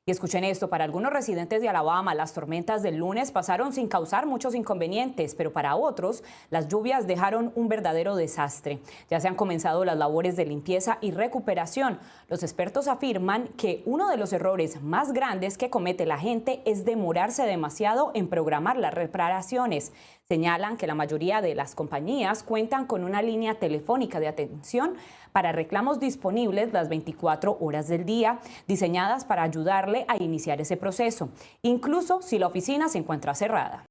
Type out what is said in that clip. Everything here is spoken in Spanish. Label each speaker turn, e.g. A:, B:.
A: Y escuchen esto, para algunos residentes de Alabama, las tormentas del lunes pasaron sin causar muchos inconvenientes, pero para otros, las lluvias dejaron un verdadero desastre. Ya se han comenzado las labores de limpieza y recuperación. Los expertos afirman que uno de los errores más grandes que comete la gente es demorarse demasiado en programar las reparaciones. Señalan que la mayoría de las compañías cuentan con una línea telefónica de atención para reclamos disponibles las 24 horas del día, diseñadas para ayudarle a iniciar ese proceso, incluso si la oficina se encuentra cerrada.